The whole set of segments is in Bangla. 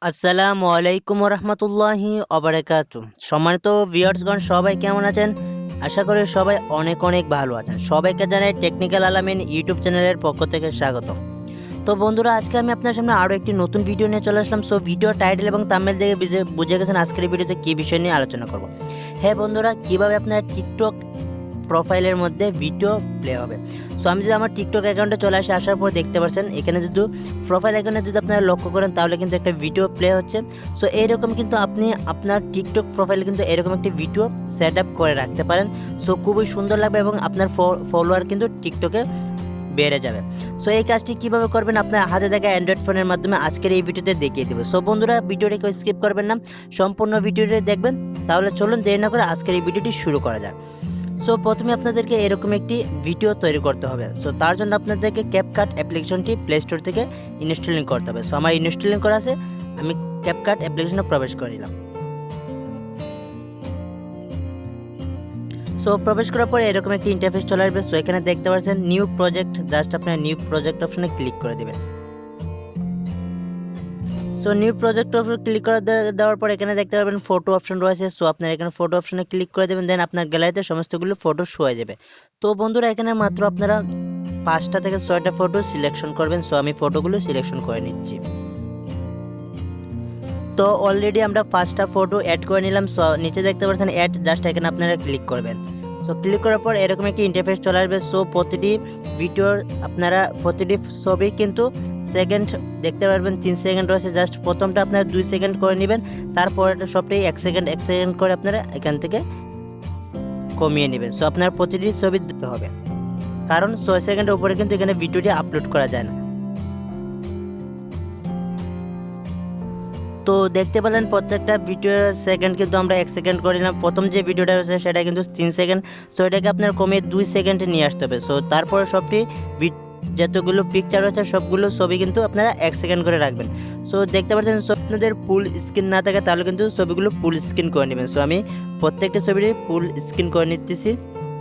আসসালামু আলাইকুম রহমতুল্লাহি অবরাকাতু। সম্মানিত ভিউয়ার্সগণ, সবাই কেমন আছেন? আশা করি সবাই অনেক অনেক ভালো আছেন। সবাইকে জানাই টেকনিক্যাল আলামিন ইউটিউব চ্যানেলের পক্ষ থেকে স্বাগত। তো বন্ধুরা, আজকে আমি আপনার সামনে আরও একটি নতুন ভিডিও নিয়ে চলে আসলাম। সো ভিডিও টাইটেল এবং থাম্বনেল দেখে বুঝে গেছেন আজকের ভিডিওতে কী বিষয় নিয়ে আলোচনা করব। হ্যাঁ বন্ধুরা, কীভাবে আপনার টিকটক প্রোফাইলের মধ্যে ভিডিও প্লে হবে। সো আমি যদি আমার টিকটক অ্যাকাউন্টে চলে আসার পর দেখতে পাচ্ছেন এখানে যদি প্রোফাইল অ্যাকাউন্টে যদি আপনারা লক্ষ্য করেন তাহলে কিন্তু একটা ভিডিও প্লে হচ্ছে। সো এইরকম কিন্তু আপনি আপনার টিকটক প্রোফাইলে কিন্তু এরকম একটি ভিডিও সেট আপ করে রাখতে পারেন। সো খুবই সুন্দর লাগবে এবং আপনার ফলোয়ার কিন্তু টিকটকে বেড়ে যাবে। সো এই কাজটি কিভাবে করবেন আপনার হাতে থাকা অ্যান্ড্রয়েড ফোনের মাধ্যমে আজকের এই ভিডিওতে দেখিয়ে দেবো। সো বন্ধুরা, ভিডিওটি কেউ স্কিপ করবেন না, সম্পূর্ণ ভিডিওটি দেখবেন। তাহলে চলুন দেরি না করে আজকের এই ভিডিওটি শুরু করা যাক। সো প্রথমে আপনাদেরকে এরকম একটি ভিডিও তৈরি করতে হবে। সো তার জন্য আপনাদেরকে ক্যাপকাট অ্যাপ্লিকেশনটি প্লে স্টোর থেকে ইনস্টলিং করতে হবে। সো আমার ইনস্টলিং করা আছে, আমি ক্যাপকাট অ্যাপ্লিকেশনে প্রবেশ করে নিলাম। সো প্রবেশ করার পরে এরকম একটি ইন্টারফেস চলে আসবে। সো এখানে দেখতে পাচ্ছেন নিউ প্রজেক্ট, জাস্ট আপনার নিউ প্রজেক্ট অপশনে ক্লিক করে দেবেন। So new project option click করে দেওয়ার পর এখানে দেখতে পাবেন ফটো অপশন রয়েছে। সো আপনার এখানে ফটো অপশনে ক্লিক করে দেবেন, দেন আপনার গ্যালারিতে সমস্তগুলো ফটো শো হয়ে যাবে। তো বন্ধুরা, এখানে মাত্র আপনারা 5টা থেকে 6টা ফটো সিলেকশন করবেন। সো আমি ফটোগুলো সিলেকশন করে নিচ্ছি। তো অলরেডি আমরা 5টা ফটো অ্যাড করে নিলাম। সো নিচে দেখতে পাচ্ছেন অ্যাড, জাস্ট এখানে আপনারা ক্লিক করবেন। সো ক্লিক করার পর এরকম একটি ইন্টারফেস চলে আসবে। সো প্রতিটি ভিডিওর আপনারা প্রতিটি ছবি কিন্তু সেকেন্ড দেখতে পারবেন, 3 সেকেন্ড রয়েছে। জাস্ট প্রথমটা আপনারা 2 সেকেন্ড করে নেবেন, তারপর সবটাই 1 সেকেন্ড করে আপনারা এখান থেকে কমিয়ে নেবেন। সো আপনার প্রতিটি ছবি দিতে হবে, কারণ 6 সেকেন্ডের উপরে কিন্তু এখানে ভিডিওটি আপলোড করা যায় না। তো দেখতে পেলেন প্রত্যেকটা ভিডিও সেকেন্ড কিন্তু আমরা 1 সেকেন্ড করে নিলাম। প্রথম যে ভিডিওটা রয়েছে সেটা কিন্তু 3 সেকেন্ড। সো এটাকে আপনার কমিয়ে 2 সেকেন্ডে নিয়ে আসতে হবে। সো তারপরে সবটি যতগুলো পিকচার রয়েছে সবগুলো ছবি কিন্তু আপনারা 1 সেকেন্ড করে রাখবেন। সো দেখতে পাচ্ছেন, সো আপনাদের ফুল স্ক্রিন না থাকে তাহলে কিন্তু ছবিগুলো ফুল স্ক্রিন করে নেবেন। সো আমি প্রত্যেকটা ছবিটি ফুল স্ক্রিন করে নিতেছি।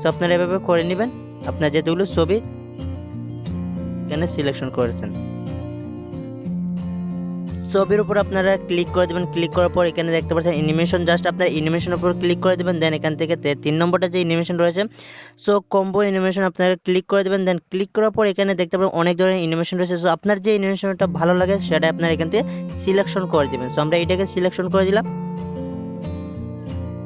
সো আপনারা এভাবে করে নেবেন আপনার যেগুলো ছবি এখানে সিলেকশন করেছেন। ছবির উপর আপনারা ক্লিক করে দেবেন। ক্লিক করার পর এখানে দেখতে পাচ্ছেন অ্যানিমেশন, জাস্ট আপনারা অ্যানিমেশনের উপর ক্লিক করে দেবেন। দেন এখান থেকে 3 নম্বরটা যে অ্যানিমেশন রয়েছে, সো কম্বো অ্যানিমেশন আপনারা ক্লিক করে দেবেন। দেন ক্লিক করার পর এখানে দেখতে পাবেন অনেক ধরনের অ্যানিমেশন রয়েছে। সো আপনার যে অ্যানিমেশনটা ভালো লাগে সেটা আপনারা এখান থেকে সিলেকশন করে দেবেন। সো আমরা এটাকে সিলেকশন করে দিলাম।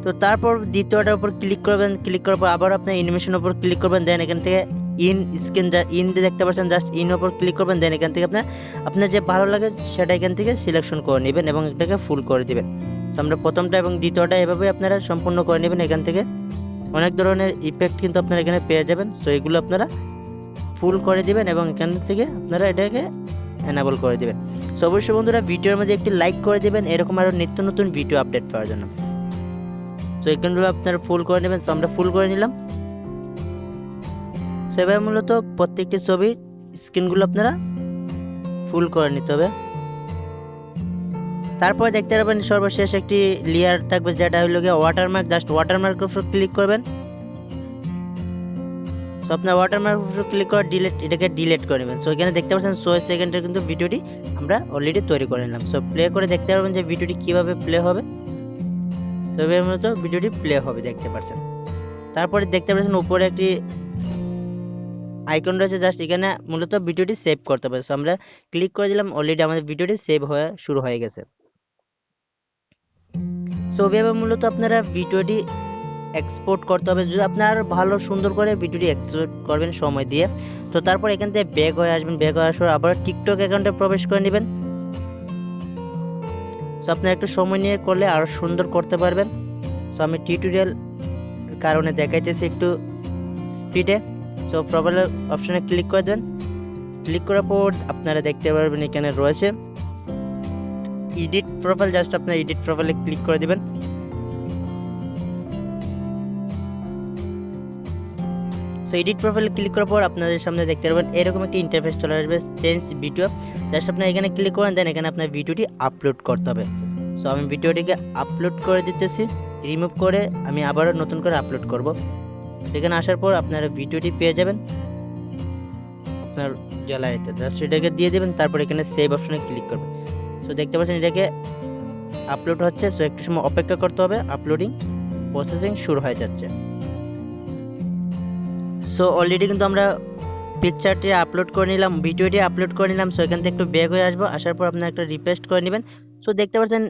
তো তারপর দ্বিতীয়টার উপর ক্লিক করবেন। ক্লিক করার পর আবার আপনি অ্যানিমেশনের উপর ক্লিক করবেন। দেন এখান থেকে ইন স্ক্রিন ইন দিয়ে দেখতে পাচ্ছেন, জাস্ট ইন উপর ক্লিক করবেন। দেন এখান থেকে আপনার যে ভালো লাগে সেটা এখান থেকে সিলেকশন করে নেবেন এবং এটাকে ফুল করে দিবেন। তো আমরা প্রথমটা এবং দ্বিতীয়টা এভাবে আপনারা সম্পূর্ণ করে নেবেন। এখান থেকে অনেক ধরনের ইফেক্ট কিন্তু আপনারা এখানে পেয়ে যাবেন। সো এগুলো আপনারা ফুল করে দিবেন এবং এখান থেকে আপনারা এটাকে এনাবল করে দিবেন। সো অবশ্যই বন্ধুরা, ভিডিওর মধ্যে একটি লাইক করে দিবেন এরকম আরও নিত্য নতুন ভিডিও আপডেট পাওয়ার জন্য। সো এখানগুলো আপনারা ফুল করে নেবেন। সো আমরা ফুল করে নিলাম। সো এবার মূলত প্রত্যেকটি ছবি স্ক্রিনগুলো আপনারা ফুল করে নিতে হবে। তারপর দেখতে পাবেন সর্বশেষ একটি লেয়ার থাকবে যেটা হলো গিয়ে ওয়াটারমার্ক, জাস্ট ওয়াটারমার্কের উপর ক্লিক করবেন। সো আপনার ওয়াটারমার্ক উপর ক্লিক করে এটাকে ডিলিট করে নেবেন। সো এখানে দেখতে পাচ্ছেন 6 সেকেন্ডের কিন্তু ভিডিওটি আমরা অলরেডি তৈরি করে নিলাম। সো প্লে করে দেখতে পারবেন যে ভিডিওটি কিভাবে প্লে হবে। সো এর মতো ভিডিওটি প্লে হবে দেখতে পাচ্ছেন। তারপরে দেখতে পাচ্ছেন উপরে একটি আইকন রয়েছে, জাস্ট এখানে মূলত ভিডিওটি সেভ করতে হবে। সো আমরা ক্লিক করে দিলাম, অলরেডি আমাদের ভিডিওটি সেভ হয়ে শুরু হয়ে গেছে। সো এভাবে মূলত আপনারা ভিডিওটি এক্সপোর্ট করতে হবে। যদি আপনারা আরো ভালো সুন্দর করে ভিডিওটি এক্সপোর্ট করবেন সময় দিয়ে, তো তারপর এখান থেকে ব্যাক হয়ে আসবেন। ব্যাক হয়ে আসার পর আবার টিকটক অ্যাকাউন্টে প্রবেশ করে নেবেন। সো আপনারা একটু সময় নিয়ে করলে আরো সুন্দর করতে পারবেন। সো আমি টিউটোরিয়াল কারণে দেখাইতেছি একটু স্পিডে। সো প্রোফাইল অপশনে ক্লিক করে দেন। ক্লিক করার পর আপনারা দেখতে পারবেন এখানে রয়েছে এডিট প্রোফাইল, জাস্ট আপনারা এডিট প্রোফাইলে ক্লিক করে দিবেন। সো এডিট প্রোফাইলে ক্লিক করার পর আপনাদের সামনে দেখতে পারবেন এরকম একটি ইন্টারফেস চলে আসবে, চেঞ্জ ভিডিও। জাস্ট আপনারা এখানে ক্লিক করেন, দেন এখানে আপনার ভিডিওটি আপলোড করতে হবে। সো আমি ভিডিওটিকে আপলোড করে দিতেছি, রিমুভ করে আমি আবারও নতুন করে আপলোড করব। সেখানে আসার পর আপনারা ভিডিওটি পেয়ে যাবেন আপনার গ্যালারিতে, জাস্ট এটাকে দিয়ে দেবেন। তারপর এখানে সেভ অপশনে ক্লিক করবেন। সো দেখতে পাচ্ছেন এটাকে আপলোড হচ্ছে। সো একটু সময় অপেক্ষা করতে হবে, আপলোডিং প্রসেসিং শুরু হয়ে যাচ্ছে। সো অলরেডি কিন্তু আমরা পিকচারটি আপলোড করে নিলাম, ভিডিওটি আপলোড করে নিলাম। সো এখান থেকে একটু ব্যাক হয়ে আসবো, আসার পর আপনার একটা রিপোস্ট করে নেবেন। সো দেখতে পাচ্ছেন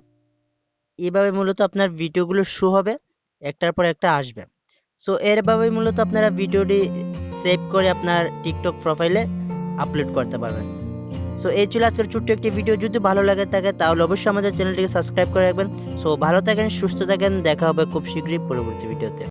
এইভাবে মূলত আপনার ভিডিওগুলো শো হবে, একটার পর একটা আসবে। সো এরভাবেই মূলত আপনারা ভিডিওটি সেভ করে আপনার টিকটক প্রোফাইলে আপলোড করতে পারবেন। সো এই ছিল আজকের ছোট্ট একটি ভিডিও। যদি ভালো লাগে থাকে তাহলে অবশ্যই আমাদের চ্যানেলটিকে সাবস্ক্রাইব করে রাখবেন। সো ভালো থাকেন, সুস্থ থাকেন, দেখা হবে খুব শীঘ্রই পরবর্তী ভিডিওতে।